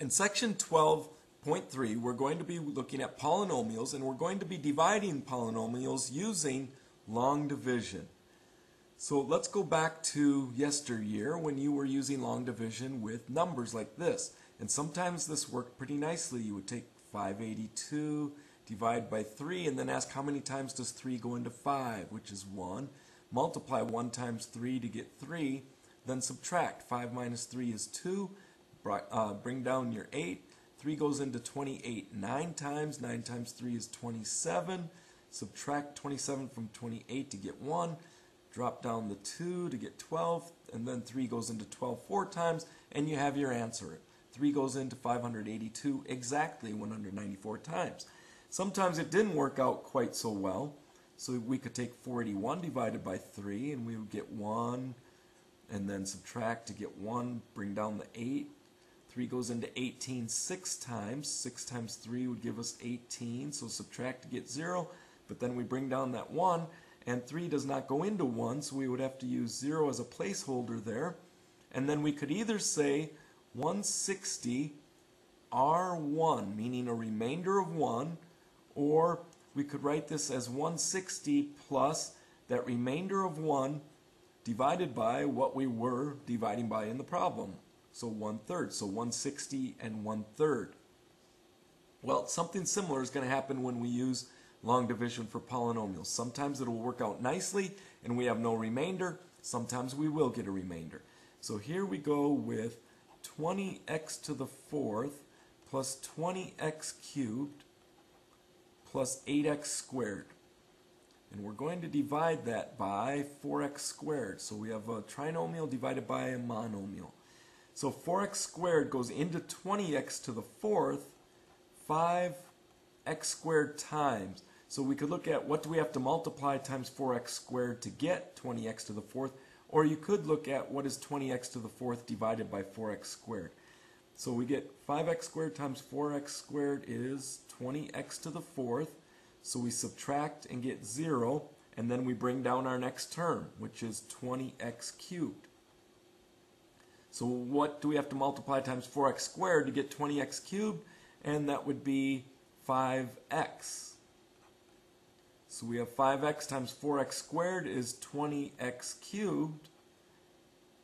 In section 12.3, we're going to be looking at polynomials, and we're going to be dividing polynomials using long division. So let's go back to yesteryear when you were using long division with numbers like this. And sometimes this worked pretty nicely. You would take 582, divide by 3, and then ask how many times does 3 go into 5, which is 1. Multiply 1 times 3 to get 3, then subtract. 5 minus 3 is 2. Bring down your 8. 3 goes into 28 9 times. 9 times 3 is 27. Subtract 27 from 28 to get 1. Drop down the 2 to get 12. And then 3 goes into 12 4 times. And you have your answer. 3 goes into 582 exactly 194 times. Sometimes it didn't work out quite so well. So we could take 481 divided by 3 and we would get 1. And then subtract to get 1. Bring down the 8. 3 goes into 18 6 times. 6 times 3 would give us 18, so subtract to get 0. But then we bring down that 1, and 3 does not go into 1, so we would have to use 0 as a placeholder there. And then we could either say 160 R1, meaning a remainder of 1, or we could write this as 160 plus that remainder of 1 divided by what we were dividing by in the problem. So 1/3, so 160 and 1/3. Well, something similar is going to happen when we use long division for polynomials. Sometimes it will work out nicely and we have no remainder. Sometimes we will get a remainder. So here we go with 20x to the 4th plus 20x cubed plus 8x squared. And we're going to divide that by 4x squared. So we have a trinomial divided by a monomial. So 4x squared goes into 20x to the 4th, 5x squared times. So we could look at what do we have to multiply times 4x squared to get 20x to the 4th, or you could look at what is 20x to the 4th divided by 4x squared. So we get 5x squared times 4x squared is 20x to the 4th. So we subtract and get 0, and then we bring down our next term, which is 20x cubed. So what do we have to multiply times 4x squared to get 20x cubed? And that would be 5x. So we have 5x times 4x squared is 20x cubed.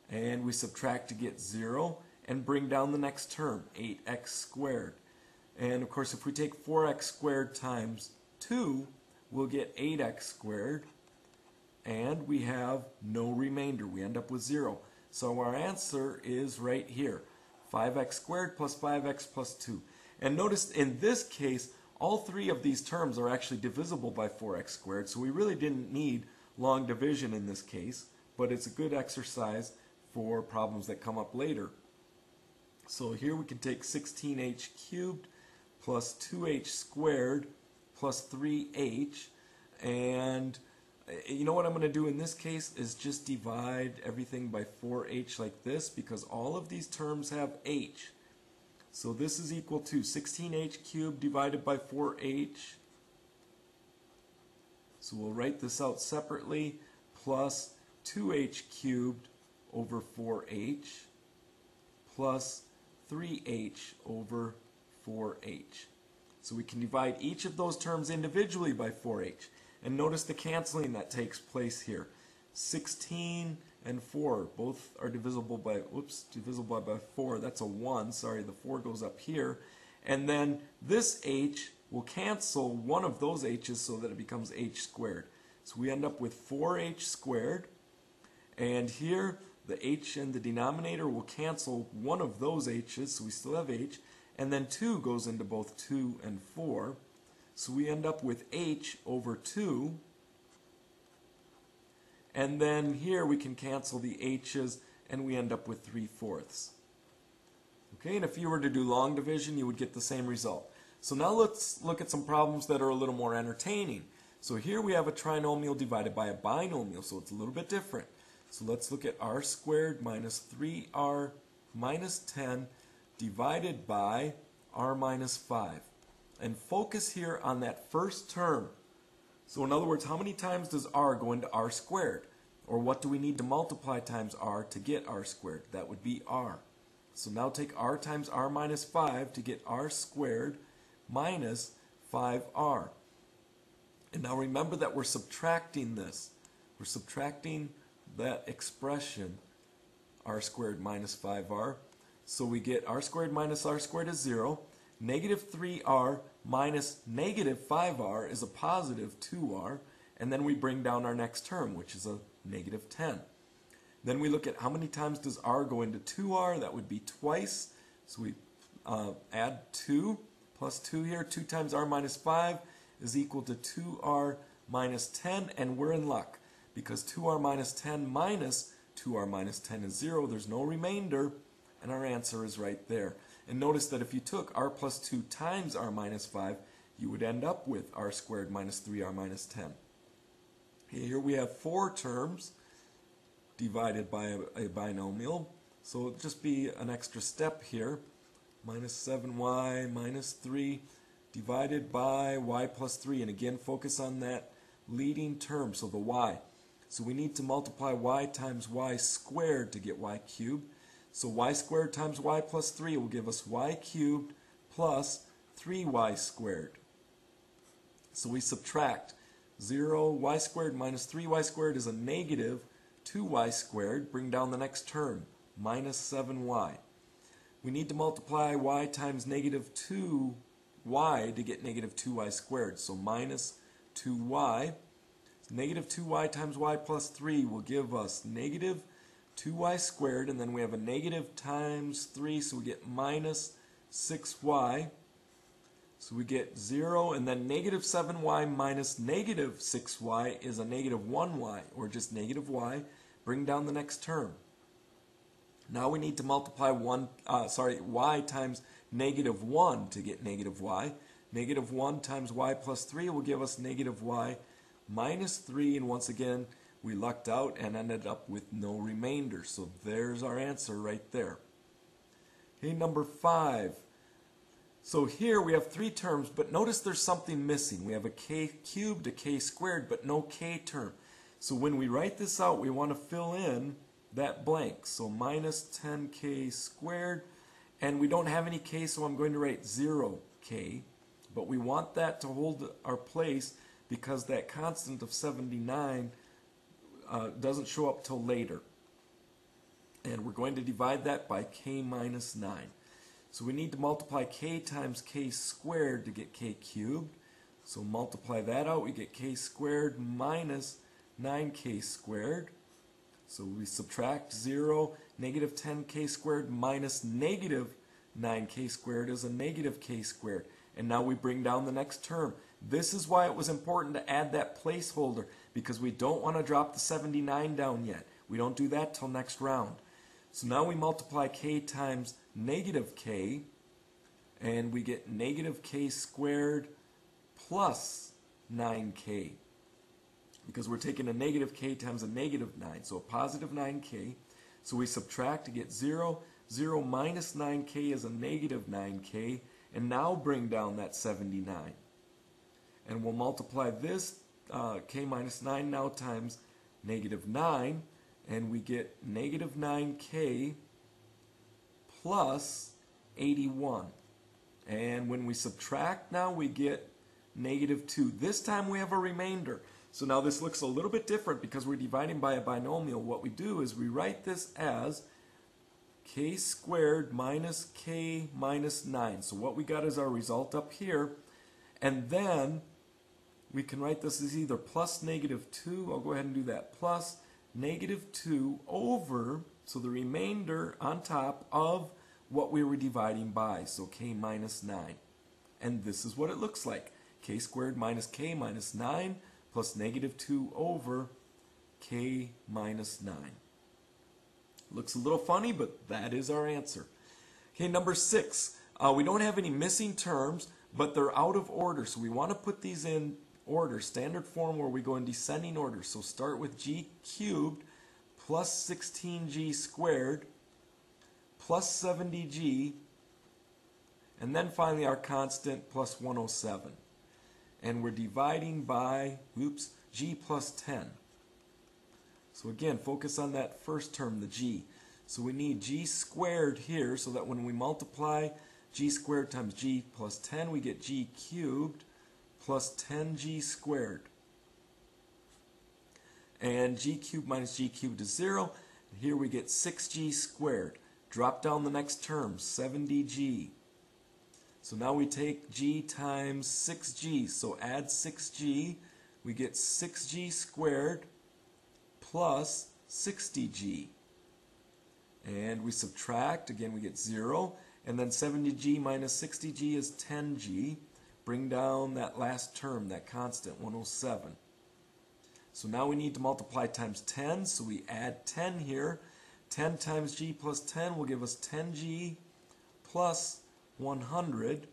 And we subtract to get 0 and bring down the next term, 8x squared. And of course if we take 4x squared times 2, we'll get 8x squared. And we have no remainder. We end up with 0. So our answer is right here, 5x squared plus 5x plus 2. And notice in this case, all three of these terms are actually divisible by 4x squared, so we really didn't need long division in this case, but it's a good exercise for problems that come up later. So here we can take 16h cubed plus 2h squared plus 3h, and you know what I'm going to do in this case is just divide everything by 4h like this, because all of these terms have h. So this is equal to 16h cubed divided by 4h. So we'll write this out separately, plus 2h cubed over 4h plus 3h over 4h. So we can divide each of those terms individually by 4h. And notice the canceling that takes place here. 16 and 4 both are divisible by, divisible by 4. That's a 1. Sorry, the 4 goes up here. And then this h will cancel one of those h's so that it becomes h squared. So we end up with 4h squared. And here the h in the denominator will cancel one of those h's, so we still have h. And then 2 goes into both 2 and 4. So we end up with h over 2. And then here we can cancel the h's and we end up with 3/4. Okay, and if you were to do long division, you would get the same result. So now let's look at some problems that are a little more entertaining. So here we have a trinomial divided by a binomial, so it's a little bit different. So let's look at r squared minus 3r minus 10 divided by r minus 5. And focus here on that first term. So in other words, how many times does r go into r squared? Or what do we need to multiply times r to get r squared? That would be r. So now take r times r minus 5 to get r squared minus 5r. And now remember that we're subtracting this. We're subtracting that expression, r squared minus 5r. So we get r squared minus r squared is 0. Negative 3r minus negative 5r is a positive 2r. And then we bring down our next term, which is a negative 10. Then we look at how many times does r go into 2r. That would be twice. So we add 2 plus 2 here. 2 times r minus 5 is equal to 2r minus 10. And we're in luck because 2r minus 10 minus 2r minus 10 is 0. There's no remainder. And our answer is right there. And notice that if you took r plus 2 times r minus 5, you would end up with r squared minus 3r minus 10. Here we have 4 terms divided by a binomial. So it'll just be an extra step here. Minus 7y minus 3 divided by y plus 3. And again, focus on that leading term, so the y. So we need to multiply y times y squared to get y cubed. So y squared times y plus 3 will give us y cubed plus 3y squared. So we subtract 0, y squared minus 3y squared is a negative 2y squared. Bring down the next term, minus 7y. We need to multiply y times negative 2y to get negative 2y squared. So minus 2y. Negative 2y times y plus 3 will give us negative 2y squared, and then we have a negative times 3, so we get minus 6y. So we get 0, and then negative 7y minus negative 6y is a negative 1y, or just negative y. Bring down the next term. Now we need to multiply y times negative 1 to get negative y. Negative 1 times y plus 3 will give us negative y minus 3, and once again we lucked out and ended up with no remainder. So there's our answer right there. Okay, number 5. So here we have 3 terms, but notice there's something missing. We have a k cubed, a k squared, but no k term. So when we write this out, we want to fill in that blank. So minus 10k squared, and we don't have any k, so I'm going to write 0k. But we want that to hold our place because that constant of 79 doesn't show up till later. And we're going to divide that by k minus 9. So we need to multiply k times k squared to get k cubed. So multiply that out, we get k squared minus 9k squared. So we subtract 0, negative 10k squared minus negative 9k squared is a negative k squared. And now we bring down the next term. This is why it was important to add that placeholder, because we don't want to drop the 79 down yet. We don't do that till next round. So now we multiply k times negative k, and we get negative k squared plus 9k. Because we're taking a negative k times a negative 9, so a positive 9k. So we subtract to get 0. 0 minus 9k is a negative 9k. And now bring down that 79. And we'll multiply this k minus 9 now times negative 9. And we get negative 9k plus 81. And when we subtract now, we get negative 2. This time we have a remainder. So now this looks a little bit different because we're dividing by a binomial. What we do is we write this as k squared minus k minus 9. So what we got is our result up here. And then we can write this as either plus negative 2. I'll go ahead and do that. Plus negative 2 over, so the remainder on top of what we were dividing by. So k minus 9. And this is what it looks like. K squared minus k minus 9 plus negative 2 over k minus 9. Looks a little funny, but that is our answer. Okay, number 6. We don't have any missing terms, but they're out of order. So we want to put these in order, standard form where we go in descending order. So start with g cubed plus 16g squared plus 70g, and then finally our constant plus 107. And we're dividing by, g plus 10. So again, focus on that first term, the g. So we need g squared here so that when we multiply g squared times g plus 10, we get g cubed plus 10g squared. And g cubed minus g cubed is 0. Here we get 6g squared. Drop down the next term, 70g. So now we take g times 6g. So add 6g. We get 6g squared plus 60g. And we subtract. Again, we get 0. And then 70g minus 60g is 10g. Bring down that last term, that constant, 107. So now we need to multiply times 10, so we add 10 here. 10 times g plus 10 will give us 10g plus 100.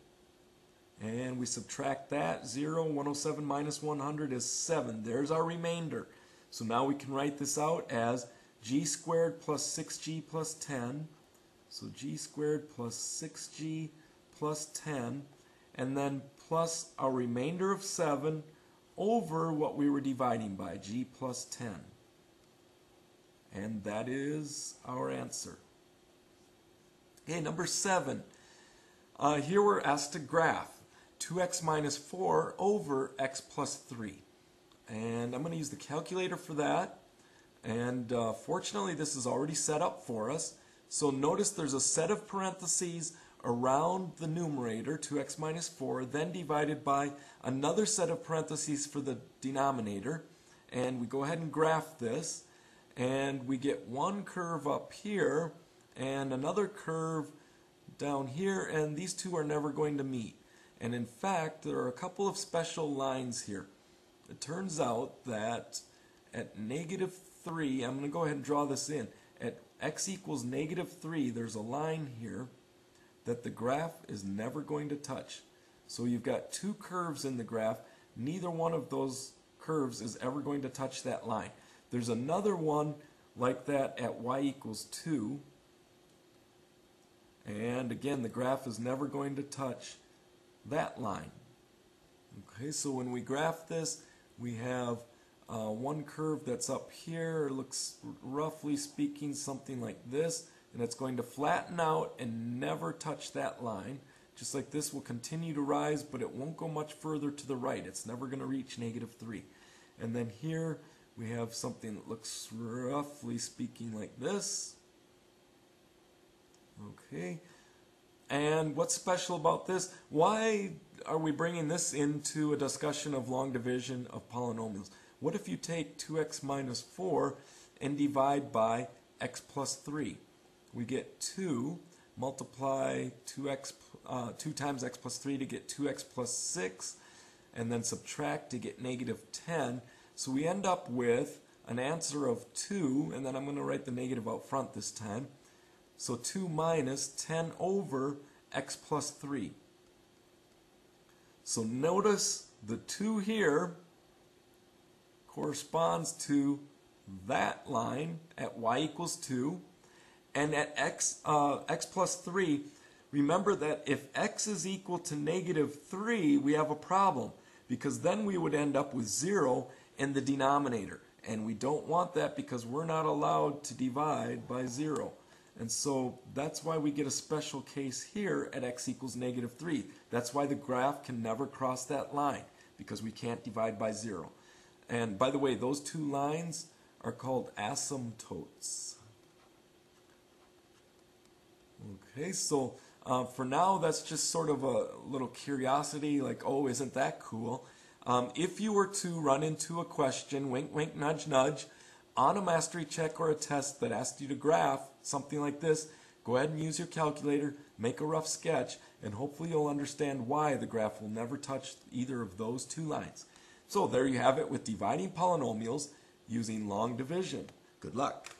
And we subtract that, 0, 107 minus 100 is 7. There's our remainder. So now we can write this out as g squared plus 6g plus 10. So g squared plus 6g plus 10. And then plus our remainder of 7 over what we were dividing by, g plus 10. And that is our answer. Okay, number 7. Here we're asked to graph 2x minus 4 over x plus 3. And I'm going to use the calculator for that. And fortunately, this is already set up for us. So notice there's a set of parentheses around the numerator, 2x minus 4, then divided by another set of parentheses for the denominator. And we go ahead and graph this. And we get one curve up here and another curve down here, and these two are never going to meet. And in fact, there are a couple of special lines here. It turns out that at negative 3, I'm going to go ahead and draw this in. At x equals negative 3, there's a line here that the graph is never going to touch. So you've got two curves in the graph. Neither one of those curves is ever going to touch that line. There's another one like that at y equals 2. And again, the graph is never going to touch that line. Okay, so when we graph this, we have one curve that's up here. It looks, roughly speaking, something like this. And it's going to flatten out and never touch that line. Just like this will continue to rise, but it won't go much further to the right. It's never going to reach negative 3. And then here we have something that looks, roughly speaking, like this. Okay. And what's special about this? Why are we bringing this into a discussion of long division of polynomials? What if you take 2x minus 4 and divide by x plus 3? We get 2, multiply 2 times x plus 3 to get 2x plus 6, and then subtract to get negative 10. So we end up with an answer of 2, and then I'm going to write the negative out front this time. So 2 minus 10 over x plus 3. So notice the 2 here corresponds to that line at y equals 2. And at x plus 3, remember that if x is equal to negative 3, we have a problem. Because then we would end up with 0 in the denominator. And we don't want that because we're not allowed to divide by 0. And so that's why we get a special case here at x equals negative 3. That's why the graph can never cross that line, because we can't divide by 0. And by the way, those two lines are called asymptotes. Okay, so for now, that's just sort of a little curiosity, like, oh, isn't that cool? If you were to run into a question, wink, wink, nudge, nudge, on a mastery check or a test that asked you to graph something like this, go ahead and use your calculator, make a rough sketch, and hopefully you'll understand why the graph will never touch either of those two lines. So there you have it with dividing polynomials using long division. Good luck.